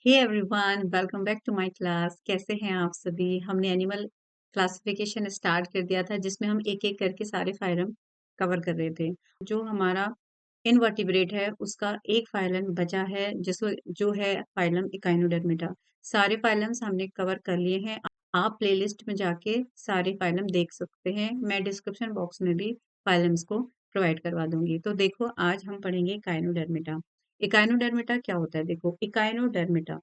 Hey everyone, welcome back to my class. कैसे हैं आप सभी? हमने एनिमल क्लासिफिकेशन स्टार्ट कर दिया था जिसमें हम एक एक करके सारे फाइलम कवर कर रहे थे। जो हमारा इनवर्टिब्रेट है उसका एक फाइलम बचा है जिसको जो है फाइलम इकाइनोडर्मिटा। सारे फाइलम्स हमने कवर कर लिए हैं। आप प्लेलिस्ट में जाके सारे फाइलम देख सकते हैं। मैं डिस्क्रिप्शन बॉक्स में भी फाइलम्स को प्रोवाइड करवा दूंगी। तो देखो, आज हम पढ़ेंगे इकाइनोडर्मिटा। इकाइनोडर्मिटा क्या होता है? देखो, इकाइनोडर्मिटा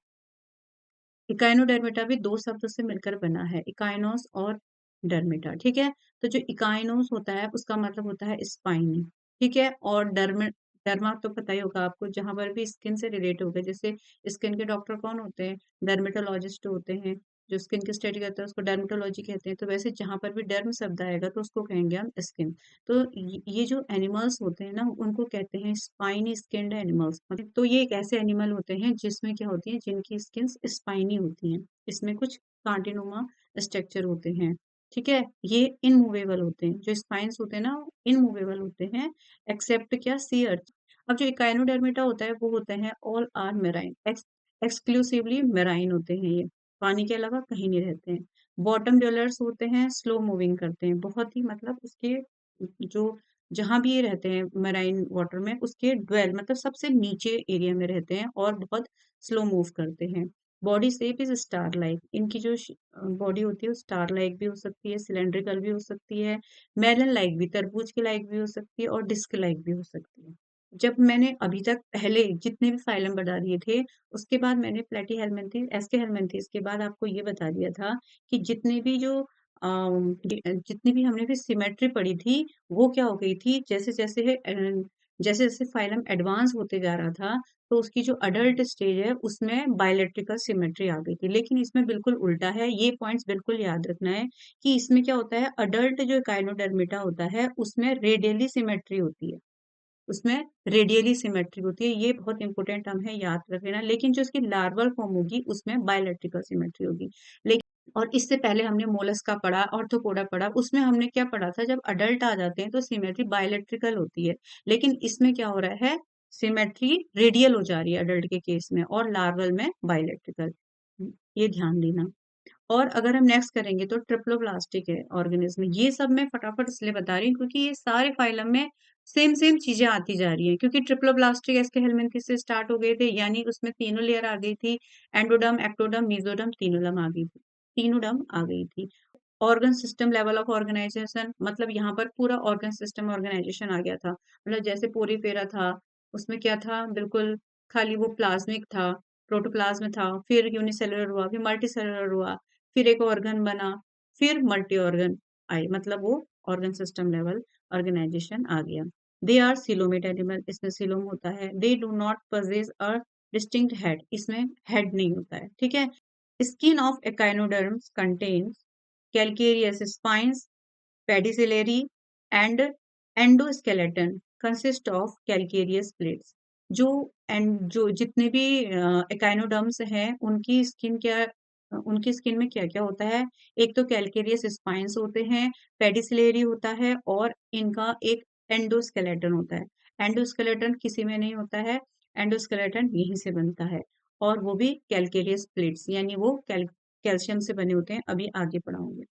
इकाइनोडर्मिटा भी दो शब्दों से मिलकर बना है, इकाइनोस और डर्मिटा। ठीक है। तो जो इकाइनोस होता है उसका मतलब होता है स्पाइनी। ठीक है। और डर्मा तो पता ही होगा आपको, जहां पर भी स्किन से रिलेट होगा। जैसे स्किन के डॉक्टर कौन होते हैं? डर्मेटोलॉजिस्ट होते हैं। जो स्किन की स्टडी करता है उसको डर्मेटोलॉजी कहते हैं। तो वैसे जहां पर भी डर्म शब्द आएगा तो उसको कहेंगे हम स्किन। तो ये जो एनिमल्स होते हैं ना, उनको कहते हैं स्पाइनी स्किन्ड एनिमल्स। तो ये एक ऐसे एनिमल होते हैं जिसमें क्या होती है, जिनकी स्किन स्पाइनी होती है। इसमें कुछ कांटेनुमा स्ट्रक्चर होते हैं। ठीक है। ये इनमूवेबल होते हैं। जो स्पाइन्स होते हैं ना, इनमूवेबल होते हैं, एक्सेप्ट क्या, सी अर्थ। अब जो इकाइनोडर्मिटा होता है वो होते हैं all are marine, exclusively marine होते हैं। ये पानी के अलावा कहीं नहीं रहते हैं। बॉटम ड्वेलर्स होते हैं, स्लो मूविंग करते हैं, बहुत ही मतलब उसके जो जहां भी ये रहते हैं मराइन वाटर में, उसके ड्वेल मतलब सबसे नीचे एरिया में रहते हैं और बहुत स्लो मूव करते हैं। Body shape is star like. इनकी जो बॉडी होती है वो स्टार लाइक भी हो सकती है, सिलेंड्रिकल भी हो सकती है, मेलन लाइक भी, तरबूज के लाइक भी हो सकती है, और डिस्क लाइक भी हो सकती है। जब मैंने अभी तक पहले जितने भी फाइलम बढ़ा दिए थे, उसके बाद मैंने प्लेटी हेलमिंथेस, एस्के हेलमिंथेस के बाद आपको ये बता दिया था कि जितने भी जो जितनी भी हमने भी सिमेट्री पढ़ी थी, वो क्या हो गई थी, जैसे जैसे फाइलम एडवांस होते जा रहा था, तो उसकी जो अडल्ट स्टेज है उसमें बायोलेट्रिकल सिमेट्री आ गई थी। लेकिन इसमें बिल्कुल उल्टा है। ये पॉइंट्स बिल्कुल याद रखना है कि इसमें क्या होता है, अडल्ट जो काइनोडर्मिटा होता है उसमें रेडियली सिमेट्री होती है। उसमें रेडियली सिमेट्री होती है। ये बहुत इंपॉर्टेंट टर्म है, याद रख लेना। लेकिन जो इसकी लार्वल फॉर्म होगी उसमें बायोलेट्रिकल सिमेट्री होगी। लेकिन और इससे पहले हमने मोलस्का पढ़ा, ऑर्थोपोडा पढ़ा, उसमें हमने क्या पढ़ा था, जब अडल्ट आ जाते हैं तो सिमेट्री बायोलेट्रिकल होती है। लेकिन इसमें क्या हो रहा है, सिमेट्री रेडियल हो जा रही है अडल्ट के केस में, और लार्वल में बायोलेट्रिकल। ये ध्यान देना। और अगर हम नेक्स्ट करेंगे तो ट्रिप्लोब्लास्टिक है ऑर्गेनिज्म। ये सब मैं फटाफट इसलिए बता रही हूँ क्योंकि ये सारे फाइलम में सेम सेम चीजें आती जा रही हैं। क्योंकि ट्रिप्लोब्लास्टिक एस्के हेलमिंथेस से स्टार्ट हो गए थे, यानी उसमें तीनों लेयर आ गई थी। एंडोडर्म, एक्टोडर्म, मेसोडर्म, तीनोडर्म आ गई थी। तीनोडर्म आ गई थी। Organ system level of organization, मतलब यहाँ पर पूरा ऑर्गन सिस्टम ऑर्गेनाइजेशन आ गया था। मतलब जैसे पोरीफेरा था, उसमें क्या था, बिल्कुल खाली वो प्लाज्मिक था, प्रोटोप्लाज्म था, फिर यूनिसेलुलर हुआ, फिर मल्टी सेलुलर हुआ, फिर एक ऑर्गन बना, फिर मल्टी ऑर्गन आए, मतलब वो ऑर्गन सिस्टम लेवल ऑर्गेनाइजेशन आ गया। दे आर सिलोमेट एनिमल, इसमें सिलोम होता है। They do not possess a distinct head, इसमें हेड नहीं होता है। ठीक है। Skin of echinoderms contains calcareous spines, pedicellary and endoskeleton consist of calcareous plates। जो जो जितने भी एकाइनोडर्म्स हैं उनकी स्किन में क्या क्या होता है, एक तो कैलकेरियस स्पाइंस होते हैं, पेडिसिलेरी होता है, और इनका एक एंडोस्केलेटन होता है। एंडोस्केलेटन किसी में नहीं होता है, एंडोस्केलेटन यहीं से बनता है, और वो भी कैलकेरियस प्लेट्स, यानी वो कैल्शियम से बने होते हैं। अभी आगे पढ़ाऊंगे।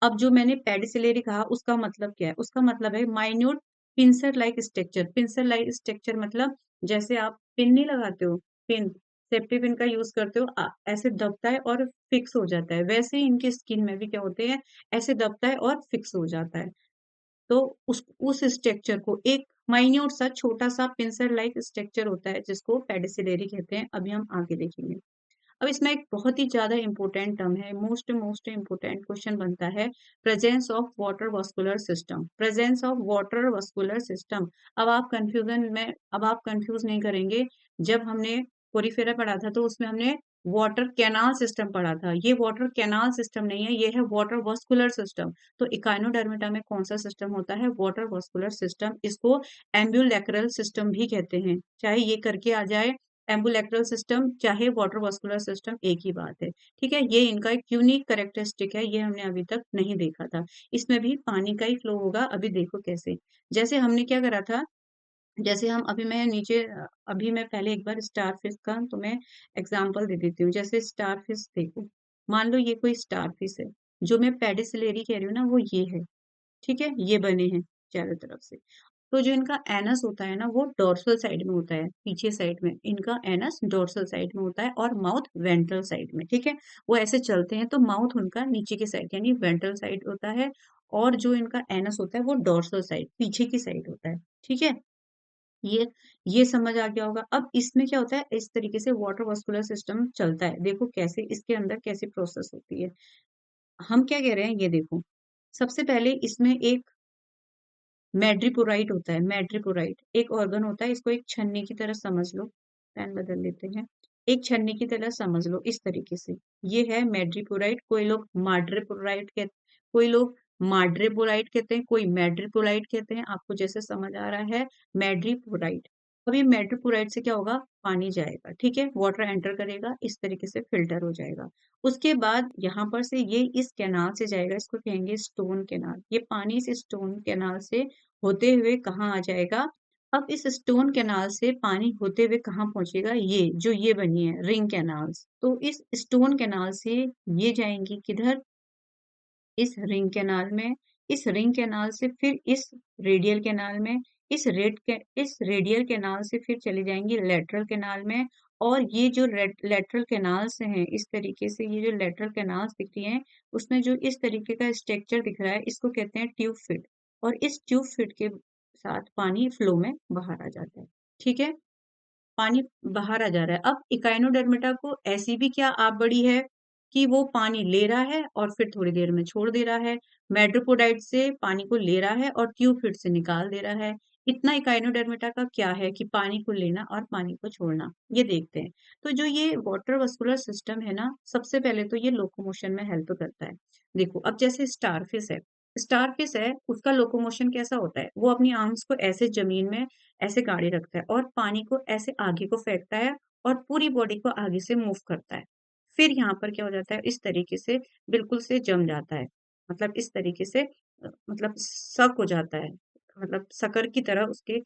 अब जो मैंने पेडिसिलेरी कहा उसका मतलब क्या है, उसका मतलब है minute pincer like structure. Pincer like structure मतलब जैसे आप पिन नहीं लगाते हो, पिन, सेफ्टी पिन का यूज करते हो, ऐसे दबता है और फिक्स हो जाता है, वैसे ही इनकी स्किन में भी क्या होते हैं, ऐसे दबता है और फिक्स हो जाता है। तो उस स्ट्रक्चर को, एक माइन्यूट सा छोटा सा पिंसर लाइक स्ट्रक्चर होता है जिसको पेडिसिलेरी कहते हैं। अभी हम आगे देखेंगे। अब इसमें एक बहुत ही ज्यादा इंपॉर्टेंट टर्म है, मोस्ट मोस्ट इंपॉर्टेंट क्वेश्चन बनता है, presence of water vascular system. Presence of water vascular system. अब आप कंफ्यूज नहीं करेंगे। जब हमने पोरीफेरा पढ़ा था तो उसमें हमने वाटर कैनाल सिस्टम पढ़ा था। ये वाटर कैनाल सिस्टम नहीं है, ये है वाटर वास्कुलर सिस्टम। तो इकाइनोडर्मिटा में कौन सा सिस्टम होता है, वाटर वास्कुलर सिस्टम। इसको एम्ब्यूलेक्रल सिस्टम भी कहते हैं, चाहे ये करके आ जाए, एम्बुलेक्रल सिस्टम चाहे वाटर वास्कुलर सिस्टम, एक ही बात है। ठीक है। ये इनका एक यूनिक करेक्टरिस्टिक है, ये हमने अभी तक नहीं देखा था। इसमें भी पानी का ही फ्लो होगा। अभी देखो कैसे, जैसे हमने क्या करा था, जैसे हम अभी मैं नीचे अभी मैं पहले एक बार स्टार फिश का तुम्हें एग्जांपल दे देती हूँ। जैसे स्टार फिश देखो, मान लो ये कोई स्टार फिश है, जो मैं पेडिसिलेरी कह रही हूँ ना वो ये है, ठीक है, ये बने हैं चारों तरफ से। तो जो इनका एनस होता है ना वो डोर्सल साइड में होता है, पीछे साइड में इनका एनस डोर्सल साइड में होता है और माउथ वेंट्रल साइड में, ठीक है। वो ऐसे चलते हैं तो माउथ उनका नीचे की साइड यानी वेंट्रल साइड होता है, और जो इनका एनस होता है वो डोर्सल साइड पीछे की साइड होता है, ठीक है। ये ये समझ आ गया होगा। अब इसमें क्या होता है, इस तरीके से वाटर वास्कुलर सिस्टम चलता है। देखो कैसे इसके अंदर कैसी प्रोसेस होती है। हम क्या कह रहे हैं ये देखो, सबसे पहले इसमें एक मैड्रिपोराइट होता है। मैड्रिपोराइट एक ऑर्गन होता है, इसको एक छन्नी की तरह समझ लो। पेन बदल लेते हैं। एक छन्नी की तरह समझ लो इस तरीके से। ये है मैड्रिपोराइट, कोई लोग माड्रिपोराइट कहते, कोई लोग माड्रिपोराइट कहते हैं, कोई मैड्रिपोराइट कहते हैं, आपको जैसे समझ आ रहा है। मैड्रिपोराइट। अब ये मैड्रिपोराइट से क्या होगा, पानी जाएगा, ठीक है, वाटर एंटर करेगा, इस तरीके से फिल्टर हो जाएगा। उसके बाद यहाँ पर से ये इस कैनाल से जाएगा, इसको कहेंगे स्टोन कैनाल। ये पानी इस स्टोन कैनाल से होते हुए कहाँ आ जाएगा। अब इस स्टोन कैनाल से पानी होते हुए कहाँ पहुंचेगा, ये जो ये बनी है रिंग कैनाल्स, तो इस स्टोन कैनाल से ये जाएंगी किधर, इस रिंग कैनाल में। इस रिंग कैनाल से फिर इस रेडियल कैनाल में। इस रेडियल कैनाल से फिर चली जाएंगी लेटरल कैनाल में। और ये जो लेटरल कैनाल्स हैं, इस तरीके से ये जो लेटरल कैनाल्स दिख रही हैं, उसमें जो इस तरीके का स्ट्रक्चर दिख रहा है, इसको कहते हैं ट्यूब फिट। और इस ट्यूब फिट के साथ पानी फ्लो में बाहर आ जाता है, ठीक है। पानी बाहर आ जा रहा है। अब इकाइनोडर्मिटा को ऐसी भी क्या आप बड़ी है कि वो पानी ले रहा है और फिर थोड़ी देर में छोड़ दे रहा है। मेट्रोपोडाइट से पानी को ले रहा है और ट्यूब फिर से निकाल दे रहा है। इतना इकाइनोडर्मिटा का क्या है कि पानी को लेना और पानी को छोड़ना, ये देखते हैं। तो जो ये वाटर वस्कुलर सिस्टम है ना, सबसे पहले तो ये लोकोमोशन में हेल्प करता है। देखो अब जैसे स्टारफिश है, स्टारफिश है, उसका लोकोमोशन कैसा होता है, वो अपनी आर्म्स को ऐसे जमीन में ऐसे गाड़ी रखता है और पानी को ऐसे आगे को फेंकता है और पूरी बॉडी को आगे से मूव करता है। फिर यहाँ पर क्या हो जाता है, इस तरीके से बिल्कुल से जम जाता है, मतलब इस तरीके से मतलब सक हो जाता है, मतलब शक्कर की तरह उसके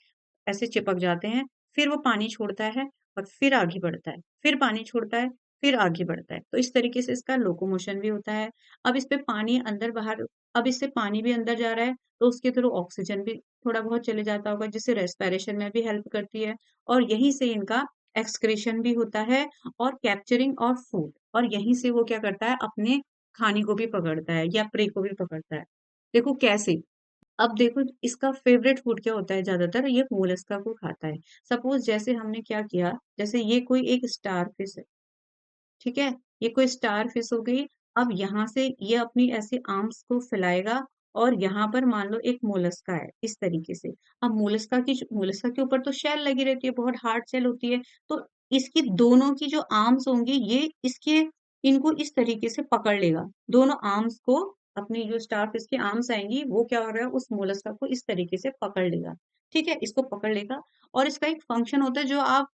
ऐसे चिपक जाते हैं। फिर वो पानी छोड़ता है और फिर आगे बढ़ता है, फिर पानी छोड़ता है, फिर आगे बढ़ता है। तो इस तरीके से इसका लोकोमोशन भी होता है। अब इस पे पानी अंदर बाहर, अब इससे पानी भी अंदर जा रहा है तो उसके थ्रू ऑक्सीजन भी थोड़ा बहुत चले जाता होगा, जिससे रेस्पिरेशन में भी हेल्प करती है। और यहीं से इनका एक्सक्रीशन भी होता है और कैप्चरिंग ऑफ फूड, और यहीं से वो क्या करता है, अपने खाने को भी पकड़ता है या प्रे को भी पकड़ता है। देखो कैसे। अब देखो इसका फेवरेट फूड क्या होता है, ज्यादातर ये मोलस्का को खाता है। सपोज जैसे हमने क्या किया, जैसे ये कोई एक स्टार फिश है, ठीक है, ये कोई स्टार फिश हो गई। अब यहाँ से ये अपनी ऐसे आर्म्स को फैलाएगा और यहाँ पर मान लो एक मोलस्का है इस तरीके से। अब मोलस्का के ऊपर तो शेल लगी रहती है, बहुत हार्ड शेल होती है। तो इसकी दोनों की जो आर्म्स होंगी, ये इसके इनको इस तरीके से पकड़ लेगा, दोनों आर्म्स को। अपनी जो स्टार फिश की आर्म्स आएंगी, वो क्या हो रहा है, उस मोलस्का को इस तरीके से पकड़ लेगा, ठीक है, इसको पकड़ लेगा। और इसका एक फंक्शन होता है जो आप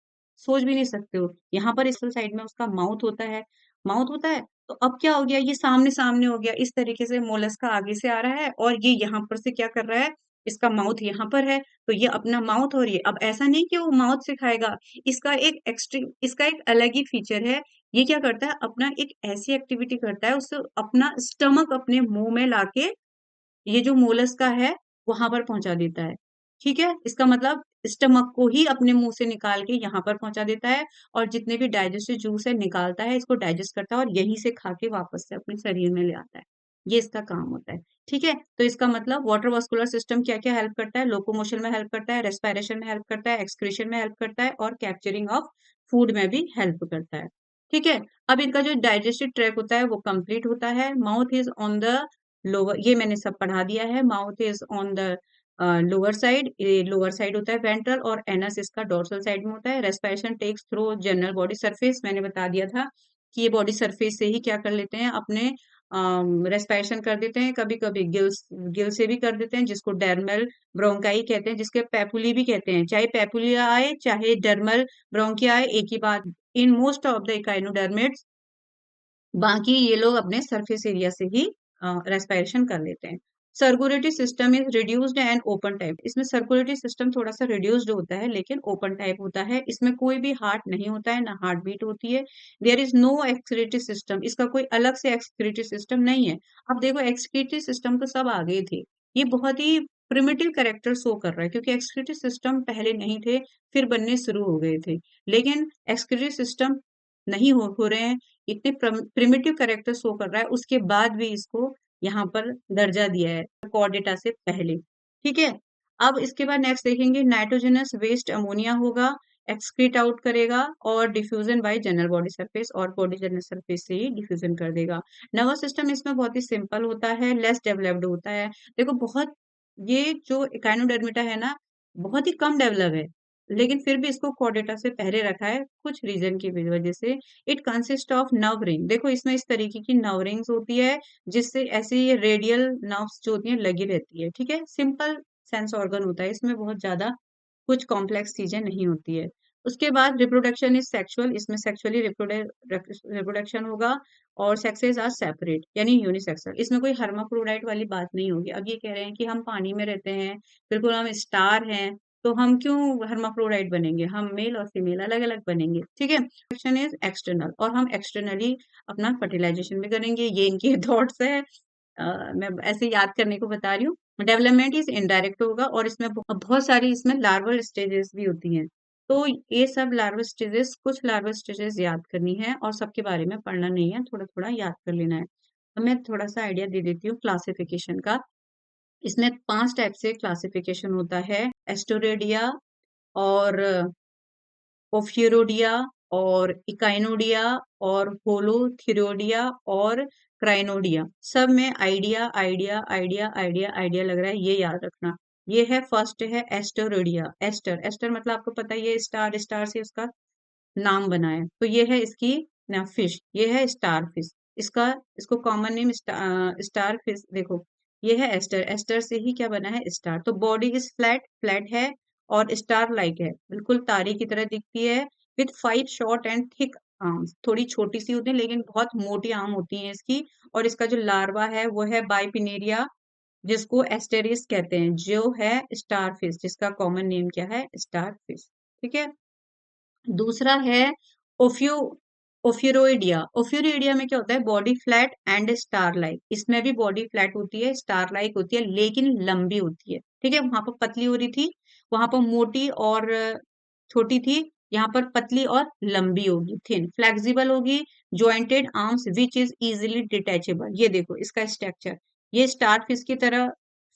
सोच भी नहीं सकते हो। यहाँ पर इस साइड में उसका माउथ होता है, माउथ होता है। तो अब क्या हो गया, ये सामने सामने हो गया, इस तरीके से मोलस्का आगे से आ रहा है और ये यहाँ पर से क्या कर रहा है, इसका माउथ यहाँ पर है, तो ये अपना माउथ, और ये अब ऐसा नहीं कि वो माउथ से खाएगा। इसका एक अलग ही फीचर है। ये क्या करता है, अपना एक ऐसी एक्टिविटी करता है, उससे अपना स्टमक अपने मुंह में लाके ये जो मोलस्का है वहां पर पहुंचा देता है, ठीक है। इसका मतलब स्टमक को ही अपने मुंह से निकाल के यहाँ पर पहुंचा देता है, और जितने भी डाइजेस्टिव जूस है निकालता है, इसको डाइजेस्ट करता है और यहीं से खा के वापस से अपने शरीर में ले आता है। ये इसका काम होता है, ठीक है। तो इसका मतलब वाटर वास्कुलर सिस्टम क्या क्या हेल्प करता है, लोकोमोशन में हेल्प करता है, रेस्पिरेशन में हेल्प करता है, एक्सक्रीशन में हेल्प करता है, और कैप्चरिंग ऑफ फूड में भी हेल्प करता है, ठीक है। अब इनका जो डाइजेस्टिव ट्रैक होता है वो कंप्लीट होता है। Mouth is on the lower, ये मैंने सब पढ़ा दिया है। Mouth is on the lower side, ये लोअर साइड होता है वेंट्रल, और एनस इसका डोर्सल साइड में होता है। Respiration takes through general body surface, मैंने बता दिया था कि ये बॉडी सरफेस से ही क्या कर लेते हैं, अपने रेस्पिरेशन कर देते हैं। कभी कभी गिल से भी कर देते हैं, जिसको डर्मल ब्रोंकाई कहते हैं, जिसके पैपुली भी कहते हैं। चाहे पैपुलिया आए चाहे डर्मल ब्रोंकिया आए, एक ही बात। इन मोस्ट ऑफ द इकाइनोडर्मिड्स, बाकी ये लोग अपने सरफेस एरिया से ही रेस्पिरेशन कर लेते हैं। Circulatory system is reduced and open type. इसमें सर्कुलेटरी सिस्टम थोड़ा सा रिड्यूस्ड होता है लेकिन ओपन टाइप होता है। इसमें कोई भी हार्ट नहीं होता है, ना हार्ट बीट होती है। There is no excretory system, इसका कोई अलग से एक्सक्रीटरी सिस्टम नहीं है। अब देखो एक्सक्रीटरी सिस्टम तो सब आ गए थे, ये बहुत ही प्रिमिटिव कैरेक्टर शो कर रहा है क्योंकि एक्सक्रीटरी सिस्टम पहले नहीं थे, फिर बनने शुरू हो गए थे। लेकिन एक्सक्रीटरी सिस्टम नहीं हो रहे हैं, इतने प्रिमिटिव कैरेक्टर शो कर रहा है, उसके बाद भी इसको यहाँ पर दर्जा दिया है कॉर्डेटा से पहले। ठीक है, अब इसके बाद नेक्स्ट देखेंगे नाइट्रोजनस वेस्ट अमोनिया होगा, एक्सक्रीट आउट करेगा और diffusion bye general body surface, और बॉडी जनरल सरफेस से ही डिफ्यूजन कर देगा। नर्वस सिस्टम इसमें बहुत ही सिंपल होता है, लेस डेवलप्ड होता है। देखो बहुत, ये जो इकाइनोडर्मिटा है ना, बहुत ही कम डेवलप है, लेकिन फिर भी इसको कॉर्डेटा से पहले रखा है कुछ रीजन की वजह से। It consist of nerve ring, देखो इसमें इस तरीके की नर्व रिंग्स होती है जिससे ऐसे ये रेडियल नर्व्स जो होती हैं लगी रहती है। ठीक है, सिंपल सेंस ऑर्गन होता है, इसमें बहुत ज्यादा कुछ कॉम्प्लेक्स चीजें नहीं होती है। उसके बाद रिप्रोडक्शन इज सेक्सुअल, इसमें सेक्सुअली रिप्रोडक्शन होगा, और सेक्सेस आर सेपरेट यानी यूनिसेक्सुअल, इसमें कोई हर्माफ्रोडाइट वाली बात नहीं होगी। अब ये कह रहे हैं कि हम पानी में रहते हैं, बिल्कुल हम स्टार हैं, तो हम क्यों हर्माफ्रोडाइट बनेंगे, हम मेल और फीमेल अलग अलग बनेंगे। ठीक है, रिप्रोडक्शन इज एक्सटर्नल, और हम एक्सटर्नली अपना फर्टिलाइजेशन भी करेंगे, ये इनके थॉट्स है। मैं ऐसे याद करने को बता रही हूँ। डेवलपमेंट इज इनडायरेक्ट होगा, और इसमें बहुत सारी इसमें लार्वल स्टेजेस भी होती हैं। तो ये सब लार्वल स्टेजेस, कुछ लार्वल स्टेजेस याद करनी है और सबके बारे में पढ़ना नहीं है, थोड़ा थोड़ा याद कर लेना है। अब मैं थोड़ा सा आइडिया दे देती हूँ क्लासिफिकेशन का। इसमें 5 टाइप से क्लासिफिकेशन होता है, एस्टोरेडिया और ओफियोरोडिया और इकाइनोडिया और होलोथिरोडिया और क्राइनोडिया। सब में idea idea idea idea idea लग रहा है, ये याद रखना। ये है फर्स्ट है एस्टोरोडिया, एस्टर एस्टर मतलब आपको पता ही है, स्टार स्टार से उसका नाम बना है। तो ये है इसकी ना फिश, ये है स्टार फिश, इसका इसको कॉमन नेम स्टार फिश। देखो ये है एस्टर, एस्टर से ही क्या बना है, स्टार। तो बॉडी इज फ्लैट, फ्लैट है, और स्टार लाइक है, बिल्कुल तारे की तरह दिखती है। With 5 short and thick arms, थोड़ी छोटी सी होती है लेकिन बहुत मोटी आर्म होती है इसकी। और इसका जो लार्वा है वो है बाइपिनेरिया, जिसको एस्टेरिस कहते हैं, जो है स्टार फिश, जिसका कॉमन नेम क्या है, स्टार फिश। ठीक है, दूसरा है ओफियो ओफिरोइडिया। ओफिरोइडिया में क्या होता है, body flat and star like, इसमें भी बॉडी फ्लैट होती है, स्टार लाइक होती है, लेकिन लंबी होती है। ठीक है, वहां पर पतली हो रही थी, वहां पर मोटी और छोटी थी, यहाँ पर पतली और लंबी होगी, थिन फ्लेक्सिबल होगी, jointed arms which is easily detachable. ये देखो इसका स्ट्रक्चर, ये स्टार फिश की तरह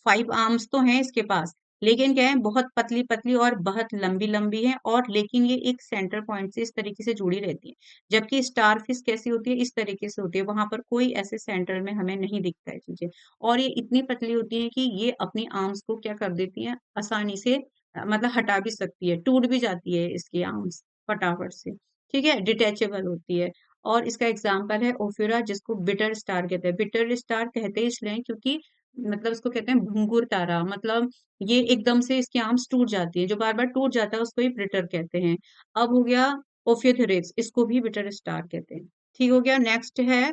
5 आर्म्स तो हैं इसके पास, लेकिन क्या है, बहुत पतली पतली और बहुत लंबी लंबी है, और लेकिन ये एक सेंटर पॉइंट से इस तरीके से जुड़ी रहती है। जबकि स्टार फिश कैसी होती है, इस तरीके से होती है, वहां पर कोई ऐसे सेंटर में हमें नहीं दिखता है चीजें। और ये इतनी पतली होती है कि ये अपनी आर्म्स को क्या कर देती है, आसानी से मतलब हटा भी सकती है, टूट भी जाती है इसकी आर्म्स फटाफट से। ठीक है, डिटेचेबल होती है। और इसका एग्जाम्पल है ओफिरा, जिसको बिटर स्टार कहते हैं। बिटर स्टार कहते हैं इसलिए क्योंकि मतलब इसको कहते हैं भंगुर तारा, मतलब ये एकदम से इसकी आर्म्स टूट जाती है, जो बार बार टूट जाता है उसको ही ब्रिटर कहते हैं। अब हो गया ओफियोथेरिक्स, इसको भी बिटर स्टार कहते हैं। ठीक हो गया, नेक्स्ट है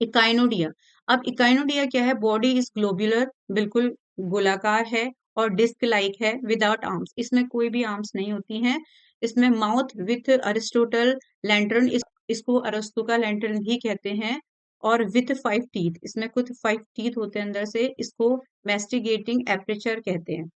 इकाइनोडिया। अब इकाइनोडिया क्या है, बॉडी इज ग्लोब्यूलर, बिल्कुल गोलाकार है, और डिस्क लाइक है, विदाउट आर्म्स, इसमें कोई भी आर्म्स नहीं होती हैं। इसमें माउथ विथ अरिस्टोटल लैंटर्न, इसको अरस्तु का लैंटर्न भी कहते हैं। और विथ 5 टीथ, इसमें कुछ 5 टीथ होते हैं अंदर से, इसको मैस्टिगेटिंग एपरेचर कहते हैं।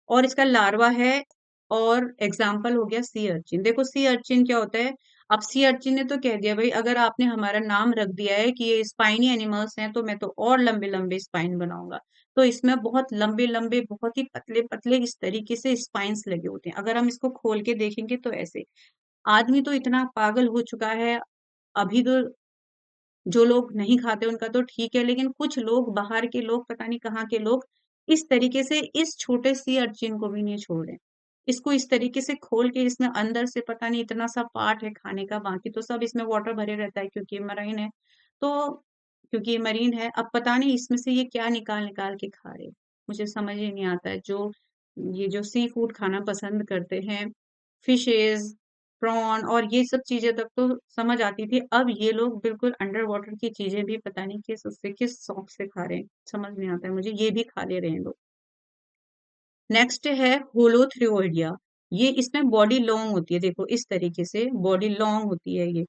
और इसका लार्वा है, और एग्जाम्पल हो गया सी अर्चिन। देखो सी अर्चिन क्या होता है, अब सी अर्चिन ने तो कह दिया भाई, अगर आपने हमारा नाम रख दिया है कि ये स्पाइनी एनिमल्स हैं, तो मैं तो और लंबे लंबे स्पाइन बनाऊंगा। तो इसमें बहुत लंबे लंबे, बहुत ही पतले पतले इस तरीके से स्पाइन्स लगे होते हैं। अगर हम इसको खोल के देखेंगे तो ऐसे, आदमी तो इतना पागल हो चुका है अभी तो, जो लोग नहीं खाते उनका तो ठीक है, लेकिन कुछ लोग, बाहर के लोग, पता नहीं कहाँ के लोग, इस तरीके से इस छोटे सी अर्चिन को भी नहीं छोड़ रहे। इसको इस तरीके से खोल के, इसमें अंदर से पता नहीं इतना सा पार्ट है खाने का, बाकी तो सब इसमें वाटर भरे रहता है क्योंकि मरीन है। तो क्योंकि ये मरीन है, अब पता नहीं इसमें से ये क्या निकाल निकाल के खा रहे हैं। मुझे समझ ही नहीं आता है, जो ये जो सी फूड खाना पसंद करते हैं, फिशेज प्रॉन और ये सब चीजें तक तो समझ आती थी। अब ये लोग बिल्कुल अंडर वाटर की चीजें भी पता नहीं किस उससे किस शौक से खा रहे हैं, समझ नहीं आता है मुझे, ये भी खा ले रहे हैं लोग। नेक्स्ट है होलोथ्रियोइडिया। ये इसमें बॉडी लॉन्ग होती है, देखो इस तरीके से बॉडी लॉन्ग होती है ये,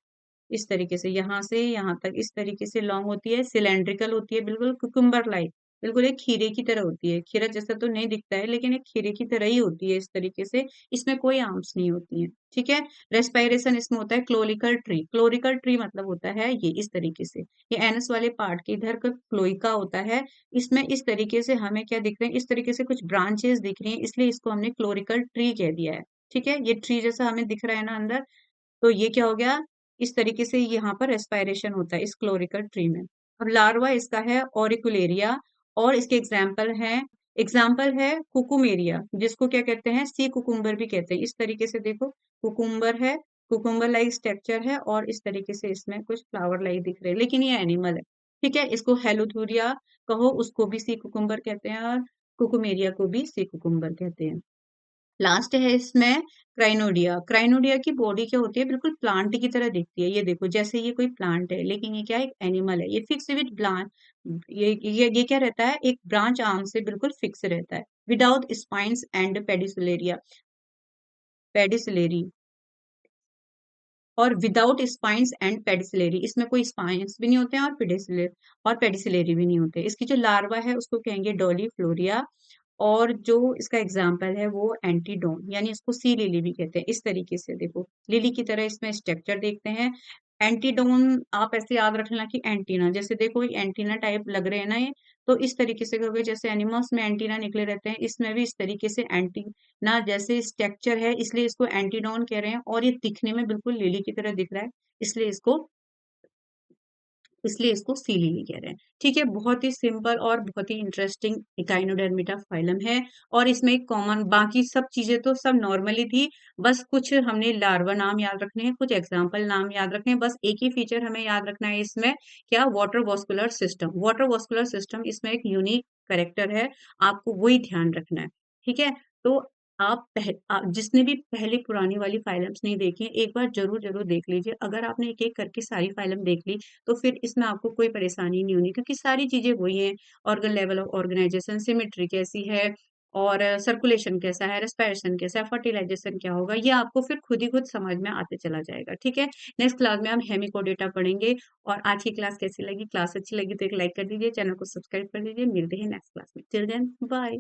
इस तरीके से यहाँ से यहाँ तक इस तरीके से लॉन्ग होती है, सिलेंड्रिकल होती है, बिल्कुल कुकुम्बर लाइक, बिल्कुल एक खीरे की तरह होती है। खीरा जैसा तो नहीं दिखता है लेकिन एक खीरे की तरह ही होती है इस तरीके से। इसमें कोई आर्म्स नहीं होती है, ठीक है। रेस्पायरेशन इसमें होता है क्लोरिकल ट्री। क्लोरिकल ट्री मतलब होता है ये इस तरीके से, ये एनस वाले पार्ट के इधर का क्लोइका होता है। इसमें इस तरीके से हमें क्या दिख रहे हैं, इस तरीके से कुछ ब्रांचेस दिख रही हैं, इसलिए इसको हमने क्लोरिकल ट्री कह दिया है, ठीक है। ये ट्री जैसा हमें दिख रहा है ना अंदर, तो ये क्या हो गया, इस तरीके से यहाँ पर रेस्पायरेशन होता है इस क्लोरिकल ट्री में। अब लार्वा इसका है ऑरिकुलेरिया, और इसके एग्जाम्पल है कुकुमेरिया, जिसको क्या कहते हैं, सी कुकुम्बर भी कहते हैं। इस तरीके से देखो, कुकुम्बर है, कुकुम्बर लाइक स्ट्रक्चर है, और इस तरीके से इसमें कुछ फ्लावर लाइक दिख रहे हैं, लेकिन ये एनिमल है, ठीक है। इसको हेलोथूरिया कहो, उसको भी सी कुकुम्बर कहते हैं, और कुकुमेरिया को भी सी कुकुम्बर कहते हैं। लास्ट है इसमें क्राइनोडिया। क्राइनोडिया की बॉडी क्या होती है, बिल्कुल प्लांट की तरह दिखती है। ये देखो जैसे ये कोई प्लांट है, लेकिन ये क्या है, एक एनिमल है। ये फिक्स विद प्लांट, ये क्या रहता है, एक ब्रांच आर्म से बिल्कुल फिक्स रहता है, विदाउट स्पाइंस एंड पेडिसुलेरिया, पेडिसुलेरी, और विदाउट स्पाइंस एंड पेडिसिलरी, इसमें कोई स्पाइंस भी नहीं होते हैं और पेडिसिलरी भी नहीं होते। इसकी जो लार्वा है उसको कहेंगे डोली फ्लोरिया, और जो इसका एग्जाम्पल है वो एंटीडोन, यानी इसको सी लिली भी कहते हैं। इस तरीके से देखो, लिली की तरह इसमें स्ट्रक्चर देखते हैं। एंटीडोन आप ऐसे याद रखना कि एंटीना, जैसे देखो ये एंटीना टाइप लग रहे हैं ना ये, तो इस तरीके से करोगे, जैसे एनिमल्स में एंटीना निकले रहते हैं, इसमें भी इस तरीके से एंटीना जैसे स्ट्रक्चर है, इसलिए इसको एंटीडोन कह रहे हैं। और ये दिखने में बिल्कुल लिली की तरह दिख रहा है, इसलिए इसको इसलिए इसको सी लिली कह रहे हैं, ठीक है। बहुत ही सिंपल और बहुत ही इंटरेस्टिंग इकाइनोडर्मिटा फाइलम है। और इसमें एक कॉमन, बाकी सब चीजें तो सब नॉर्मली थी, बस कुछ हमने लार्वा नाम याद रखने हैं, कुछ एग्जाम्पल नाम याद रखने हैं, बस एक ही फीचर हमें याद रखना है इसमें, क्या, water vascular system. Water vascular system इसमें एक यूनिक करेक्टर है, आपको वही ध्यान रखना है, ठीक है। तो जिसने भी पहले पुरानी वाली फाइलम्स नहीं देखी हैं, एक बार जरूर जरूर देख लीजिए। अगर आपने एक एक करके सारी फाइलम देख ली, तो फिर इसमें आपको कोई परेशानी नहीं होनी, क्योंकि सारी चीजें वही हैं। Organ level of organization, symmetry कैसी है, और सर्कुलेशन कैसा है, रेस्पिरेशन कैसा है, फर्टिलाइजेशन क्या होगा, ये आपको फिर खुद ही खुद समझ में आते चला जाएगा, ठीक है। नेक्स्ट क्लास में हम हेमिकोडेटा पढ़ेंगे। और आज की क्लास कैसी लगी, क्लास अच्छी लगी तो एक लाइक कर दीजिए, चैनल को सब्सक्राइब कर दीजिए। मिलते हैं नेक्स्ट क्लास में, टिल देन बाय।